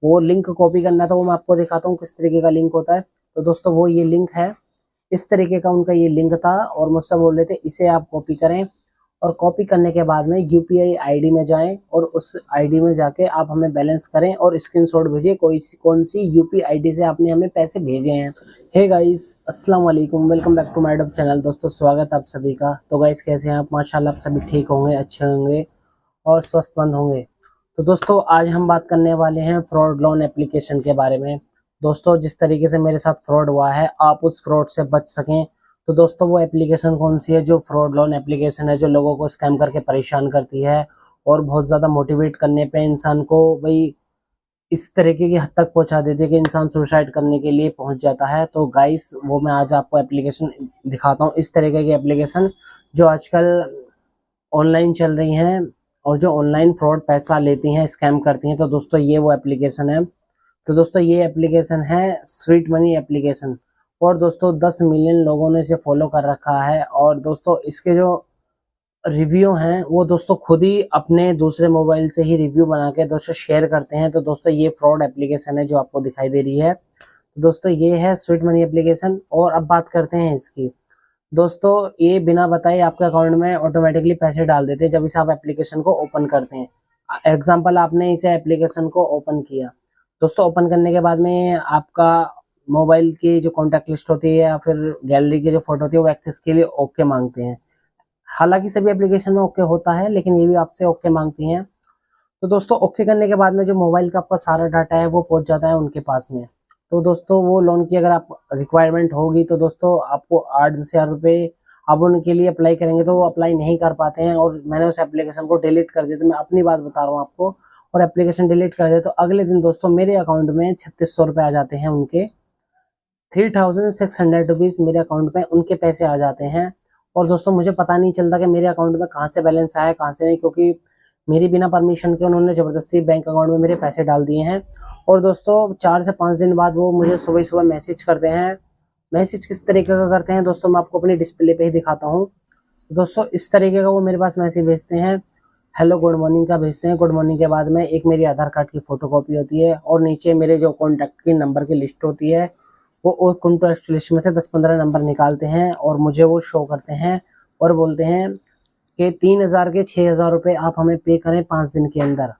वो link copy करना है, तो वो मैं आपको दिखाता हूँ किस तरीके का लिंक होता है। तो दोस्तों वो ये लिंक है, इस तरीके का उनका ये लिंक था और मुझसे बोल रहे थे इसे आप कॉपी करें, और कॉपी करने के बाद में यूपीआई आईडी में जाएं और उस आईडी में जाके आप हमें बैलेंस करें और स्क्रीनशॉट भेजिए कौन सी यूपी आईडी से आपने हमें पैसे भेजे हैं। हे गाइस, अस्सलाम वालेकुम, welcome back to my YouTube channel. दोस्तों स्वागत है आप सभी का। तो गाइस कैसे हैं आप? माशाल्लाह आप सभी ठीक होंगे, अच्छे होंगे और स्वस्थमंद होंगे। तो दोस्तों आज हम बात करने वाले हैं फ्रॉड लोन एप्लीकेशन के बारे में। दोस्तों जिस तरीके से मेरे साथ फ्रॉड हुआ है, आप उस फ्रॉड से बच सकें, तो दोस्तों वो एप्लीकेशन कौन सी है जो फ्रॉड लोन एप्लीकेशन है, जो लोगों को स्कैम करके परेशान करती है और बहुत ज़्यादा मोटिवेट करने पे इंसान को भाई इस तरीके की हद तक पहुंचा देती है कि इंसान सुसाइड करने के लिए पहुंच जाता है। तो गाइस वो मैं आज आपको एप्लीकेशन दिखाता हूँ, इस तरीके की एप्लीकेशन जो आजकल ऑनलाइन चल रही हैं और जो ऑनलाइन फ्रॉड पैसा लेती हैं, स्कैम करती हैं। तो दोस्तों ये वो एप्लीकेशन है। तो दोस्तों ये एप्लीकेशन है स्वीट मनी एप्लीकेशन, और दोस्तों 10 मिलियन लोगों ने इसे फॉलो कर रखा है। और दोस्तों इसके जो रिव्यू हैं वो दोस्तों खुद ही अपने दूसरे मोबाइल से ही रिव्यू बना के दोस्तों शेयर करते हैं। तो दोस्तों ये फ्रॉड एप्लीकेशन है जो आपको दिखाई दे रही है। तो दोस्तों ये है स्वीट मनी एप्लीकेशन। और अब बात करते हैं इसकी। दोस्तों ये बिना बताए आपके अकाउंट में ऑटोमेटिकली पैसे डाल देते हैं जब इसे आप एप्लीकेशन को ओपन करते हैं। एग्जाम्पल, आपने इसे एप्लीकेशन को ओपन किया, दोस्तों ओपन करने के बाद में आपका मोबाइल की जो कॉन्टैक्ट लिस्ट होती है या फिर गैलरी की जो फोटो होती है वो एक्सेस के लिए ओके मांगते हैं। हालांकि सभी एप्लीकेशन में ओके होता है, लेकिन ये भी आपसे ओके मांगती हैं। तो दोस्तों ओके करने के बाद में जो मोबाइल का आपका सारा डाटा है वो पहुंच जाता है उनके पास में। तो दोस्तों वो लोन की अगर आप रिक्वायरमेंट होगी तो दोस्तों आपको 8-10 हज़ार रुपये आप उनके लिए अप्लाई करेंगे तो वो अप्लाई नहीं कर पाते हैं। और मैंने उस एप्लीकेशन को डिलीट कर दिया, तो मैं अपनी बात बता रहा हूँ आपको। और एप्लीकेशन डिलीट कर दिया तो अगले दिन दोस्तों मेरे अकाउंट में 3600 रुपये आ जाते हैं, उनके 3600 रुपीज़ मेरे अकाउंट में उनके पैसे आ जाते हैं। और दोस्तों मुझे पता नहीं चलता कि मेरे अकाउंट में कहाँ से बैलेंस आया कहाँ से नहीं, क्योंकि मेरी बिना परमिशन के उन्होंने ज़बरदस्ती बैंक अकाउंट में मेरे पैसे डाल दिए हैं। और दोस्तों 4 से 5 दिन बाद वो मुझे सुबह सुबह मैसेज करते हैं। मैसेज किस तरीके का करते हैं दोस्तों, मैं आपको अपनी डिस्प्ले पे ही दिखाता हूँ। दोस्तों इस तरीके का वो मेरे पास मैसेज भेजते हैं, हेलो गुड मॉर्निंग का भेजते हैं। गुड मॉर्निंग के बाद में एक मेरी आधार कार्ड की फ़ोटोकॉपी होती है और नीचे मेरे जो कॉन्टैक्ट की नंबर की लिस्ट होती है वो कॉन्टैक्ट लिस्ट में से 10-15 नंबर निकालते हैं और मुझे वो शो करते हैं और बोलते हैं कि 3000 के 6000 रुपये आप हमें पे करें 5 दिन के अंदर।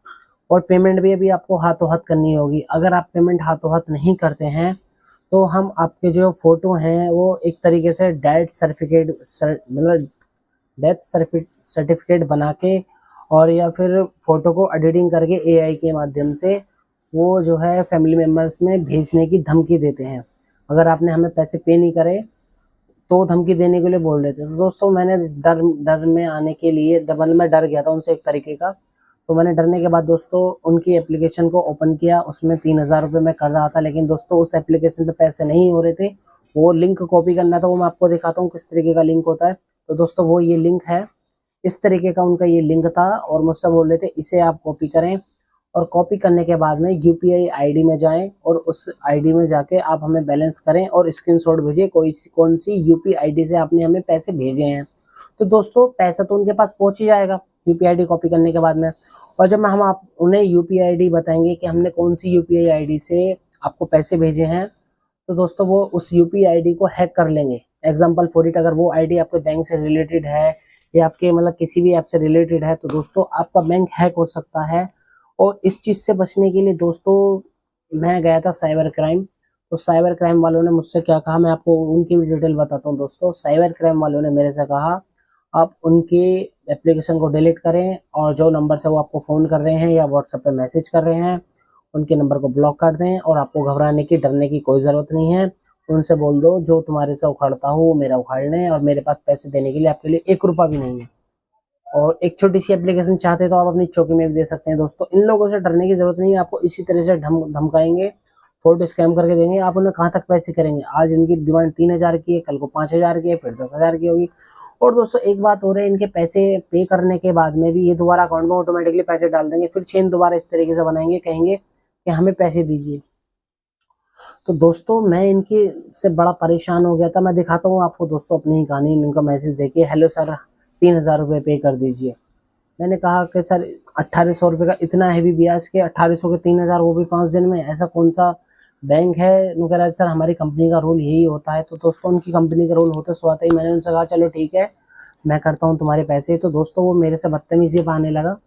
और पेमेंट भी अभी आपको हाथों हाथ करनी होगी। अगर आप पेमेंट हाथों हाथ नहीं करते हैं तो हम आपके जो फ़ोटो हैं वो एक तरीके से डेथ सर्टिफिकेट मतलब डेथ सर्टिफिकेट बना के और या फिर फ़ोटो को एडिटिंग करके एआई के माध्यम से वो जो है फैमिली मेम्बर्स में भेजने की धमकी देते हैं। अगर आपने हमें पैसे पे नहीं करे तो धमकी देने के लिए बोल रहे थे। तो दोस्तों मैंने डर डर में आने के लिए डबल में डर गया था उनसे एक तरीके का। तो मैंने डरने के बाद दोस्तों उनकी एप्लीकेशन को ओपन किया, उसमें 3000 रुपये मैं कर रहा था, लेकिन दोस्तों उस एप्लीकेशन पे पैसे नहीं हो रहे थे। वो लिंक कॉपी करना था, वो मैं आपको दिखाता हूँ किस तरीके का लिंक होता है। तो दोस्तों वो ये लिंक है, इस तरीके का उनका ये लिंक था और मुझसे बोल रहे थे इसे आप कॉपी करें, और कॉपी करने के बाद में यूपीआई आईडी में जाएं और उस आईडी में जाके आप हमें बैलेंस करें और स्क्रीनशॉट भेजिए कौन सी यूपीआई आईडी से आपने हमें पैसे भेजे हैं। तो दोस्तों पैसा तो उनके पास पहुंच ही जाएगा यूपीआई आईडी कॉपी करने के बाद में। और जब हम आप उन्हें यूपीआई आईडी बताएंगे कि हमने कौन सी यूपीआई आईडी से आपको पैसे भेजे हैं, तो दोस्तों वो उस यूपीआई आईडी को हैक कर लेंगे। एग्जाम्पल फॉर इट, अगर वो आईडी आपके बैंक से रिलेटेड है या आपके मतलब किसी भी ऐप से रिलेटेड है तो दोस्तों आपका बैंक हैक हो सकता है। और इस चीज़ से बचने के लिए दोस्तों मैं गया था साइबर क्राइम। तो साइबर क्राइम वालों ने मुझसे क्या कहा, मैं आपको उनकी भी डिटेल बताता हूँ दोस्तों। साइबर क्राइम वालों ने मेरे से कहा आप उनके एप्लीकेशन को डिलीट करें और जो नंबर से वो आपको फ़ोन कर रहे हैं या व्हाट्सएप पे मैसेज कर रहे हैं उनके नंबर को ब्लॉक कर दें। और आपको घबराने की डरने की कोई ज़रूरत नहीं है। उनसे बोल दो जो तुम्हारे से उखाड़ता हो वो मेरा उखाड़ लें, और मेरे पास पैसे देने के लिए आपके लिए 1 रुपया भी नहीं है। और एक छोटी सी एप्लीकेशन चाहते तो आप अपनी चौकी में भी दे सकते हैं। दोस्तों इन लोगों से डरने की जरूरत नहीं है, आपको इसी तरह से धमकाएंगे, फोटो स्कैम करके देंगे। आप उन्हें कहाँ तक पैसे करेंगे, आज इनकी डिमांड 3000 की है, कल को 5000 की है, फिर 10,000 की होगी। और दोस्तों एक बात हो रही है, इनके पैसे पे करने के बाद में भी ये दोबारा अकाउंट में ऑटोमेटिकली पैसे डाल देंगे, फिर चेन दोबारा इस तरीके से बनाएंगे, कहेंगे कि हमें पैसे दीजिए। तो दोस्तों मैं इनकी से बड़ा परेशान हो गया था। मैं दिखाता हूँ आपको दोस्तों अपनी ही कहानी। इनका मैसेज देखिए, हेलो सर 3000 रुपये पे कर दीजिए। मैंने कहा कि सर 1800 रुपये का इतना हैवी ब्याज के 1800 के 3000, वो भी 5 दिन में, ऐसा कौन सा बैंक है? वो कह रहा है सर हमारी कंपनी का रूल यही होता है। तो दोस्तों उनकी कंपनी का रूल होते सो आते ही मैंने उनसे कहा चलो ठीक है, मैं करता हूँ तुम्हारे पैसे। तो दोस्तों वो मेरे से बदतमीजी पाने लगा।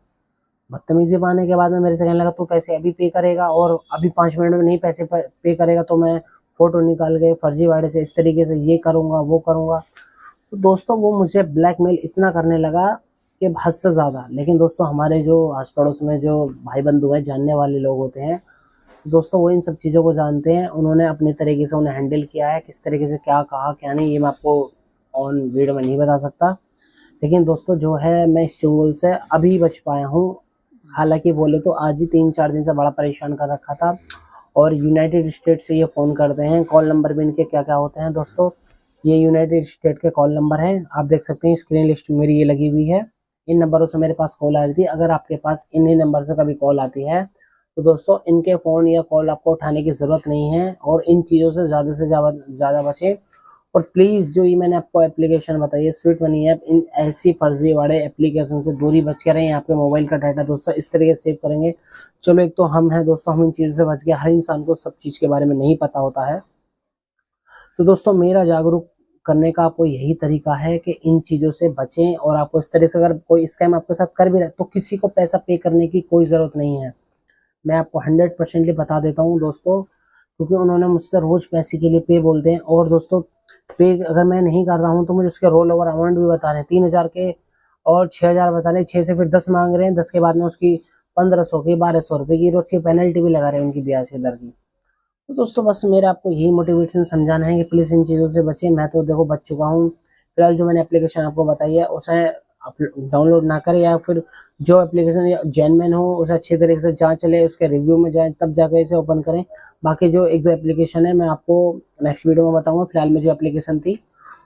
बदतमीजी पाने के बाद में मेरे से कहने लगा तू पैसे अभी पे करेगा और अभी 5 मिनट में नहीं पैसे पे करेगा तो मैं फोटो निकाल के फर्जीवाड़े से इस तरीके से ये करूँगा वो करूँगा। तो दोस्तों वो मुझे ब्लैकमेल इतना करने लगा कि हद से ज़्यादा। लेकिन दोस्तों हमारे जो आस पड़ोस में जो भाई बंधु हैं, जानने वाले लोग होते हैं, दोस्तों वो इन सब चीज़ों को जानते हैं। उन्होंने अपने तरीके से उन्हें हैंडल किया है। किस तरीके से क्या कहा क्या नहीं ये मैं आपको ऑन वीडियो में नहीं बता सकता। लेकिन दोस्तों जो है मैं इस चुंगल से अभी बच पाया हूँ। हालांकि बोले तो आज ही 3-4 दिन से बड़ा परेशान कर रखा था। और यूनाइटेड स्टेट से ये फ़ोन करते हैं। कॉल नंबर भी इनके क्या क्या होते हैं दोस्तों, ये यूनाइटेड स्टेट के कॉल नंबर हैं। आप देख सकते हैं स्क्रीन लिस्ट में मेरी ये लगी हुई है। इन नंबरों से मेरे पास कॉल आ रही थी। अगर आपके पास इन्हीं नंबर से कभी कॉल आती है तो दोस्तों इनके फ़ोन या कॉल आपको उठाने की ज़रूरत नहीं है और इन चीज़ों से ज़्यादा बचें। और प्लीज़ जो ये मैंने आपको एप्लीकेशन बताई है स्वीट मनी ऐप, इन ऐसी फर्जीवाड़े एप्लीकेशन से दूरी बच के रहें। आपके मोबाइल का डाटा दोस्तों इस तरीके से सेव करेंगे। चलो एक तो हम हैं दोस्तों, हम इन चीज़ों से बच गए। हर इंसान को सब चीज़ के बारे में नहीं पता होता है। तो दोस्तों मेरा जागरूक करने का आपको यही तरीका है कि इन चीज़ों से बचें। और आपको इस तरह से अगर कोई स्कैम आपके साथ कर भी रहा है तो किसी को पैसा पे करने की कोई ज़रूरत नहीं है। मैं आपको 100% बता देता हूँ दोस्तों, क्योंकि उन्होंने मुझसे रोज़ पैसे के लिए पे बोलते हैं। और दोस्तों पे अगर मैं नहीं कर रहा हूँ तो मुझे उसके रोल ओवर अमाउंट भी बता रहे हैं 3000 के और 6000 बता रहे हैं। 6 से फिर 10 मांग रहे हैं, 10 के बाद में उसकी 1500 की 1200 रुपये की रोज की पेनल्टी भी लगा रहे हैं उनकी ब्याज के दर की। तो दोस्तों बस मेरा आपको यही मोटिवेशन समझाना है कि प्लीज़ इन चीज़ों से बचें। मैं तो देखो बच चुका हूँ। फिलहाल जो मैंने एप्लीकेशन आपको बताई है उसे आप डाउनलोड ना करें, या फिर जो एप्लीकेशन जेन्युइन हो उसे अच्छे तरीके से जांच लें, उसके रिव्यू में जाएं तब जाकर इसे ओपन करें। बाकी जो 1-2 एप्लीकेशन है मैं आपको नेक्स्ट वीडियो में बताऊँगा। फिलहाल में जो एप्लीकेशन थी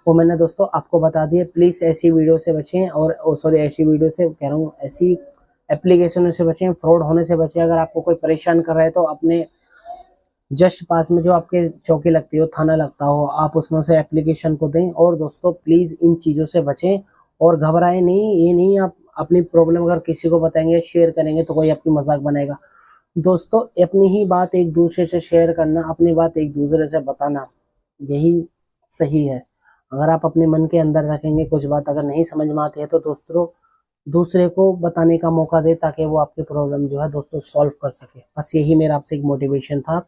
वो मैंने दोस्तों आपको बता दी है। प्लीज़ ऐसी वीडियो से बचें और सॉरी ऐसी वीडियो से कह रहा हूँ, ऐसी एप्लीकेशनों से बचें, फ्रॉड होने से बचें। अगर आपको कोई परेशान कर रहा है तो अपने जस्ट पास में जो आपके चौकी लगती हो, थाना लगता हो, आप उसमें से एप्लीकेशन को दें। और दोस्तों प्लीज़ इन चीज़ों से बचें और घबराएं नहीं। ये नहीं आप अपनी प्रॉब्लम अगर किसी को बताएंगे शेयर करेंगे तो कोई आपकी मजाक बनाएगा। दोस्तों अपनी ही बात एक दूसरे से शेयर करना, अपनी बात एक दूसरे से बताना, यही सही है। अगर आप अपने मन के अंदर रखेंगे कुछ बात अगर नहीं समझ में आती है तो दोस्तों दूसरे को बताने का मौका दे ताकि वो आपकी प्रॉब्लम जो है दोस्तों सॉल्व कर सके। बस यही मेरा आपसे एक मोटिवेशन था।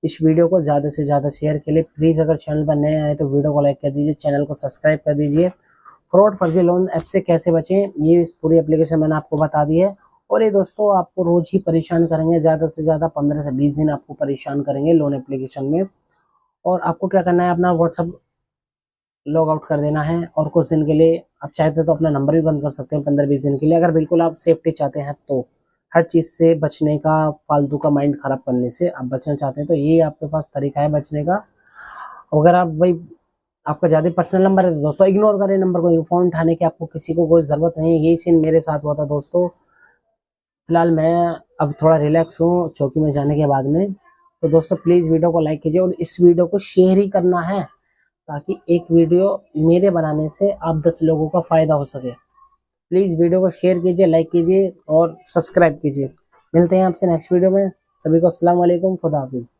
इस वीडियो को ज़्यादा से ज़्यादा शेयर के लिए प्लीज़ अगर चैनल पर नए आए तो वीडियो को लाइक कर दीजिए, चैनल को सब्सक्राइब कर दीजिए। फ्रॉड फर्जी लोन ऐप से कैसे बचें ये पूरी एप्लीकेशन मैंने आपको बता दी है। और ये दोस्तों आपको रोज़ ही परेशान करेंगे, ज़्यादा से ज़्यादा 15 से 20 दिन आपको परेशान करेंगे लोन एप्लीकेशन में। और आपको क्या करना है, अपना व्हाट्सअप लॉग आउट कर देना है और कुछ दिन के लिए आप चाहते तो अपना नंबर भी बंद कर सकते हैं 15-20 दिन के लिए, अगर बिल्कुल आप सेफ्टी चाहते हैं तो। हर चीज़ से बचने का, फालतू का माइंड ख़राब करने से आप बचना चाहते हैं तो ये आपके पास तरीका है बचने का। अगर आप भाई आपका ज़्यादा पर्सनल नंबर है तो दोस्तों इग्नोर करें नंबर को, फ़ोन उठाने की आपको किसी को कोई ज़रूरत नहीं है। यही सीन मेरे साथ हुआ था दोस्तों। फिलहाल मैं अब थोड़ा रिलैक्स हूँ चौकी में जाने के बाद में। तो दोस्तों प्लीज़ वीडियो को लाइक कीजिए और इस वीडियो को शेयर ही करना है ताकि एक वीडियो मेरे बनाने से आप 10 लोगों का फ़ायदा हो सके। प्लीज़ वीडियो को शेयर कीजिए, लाइक कीजिए और सब्सक्राइब कीजिए। मिलते हैं आपसे नेक्स्ट वीडियो में। सभी को अस्सलाम वालेकुम, खुदा हाफिज़।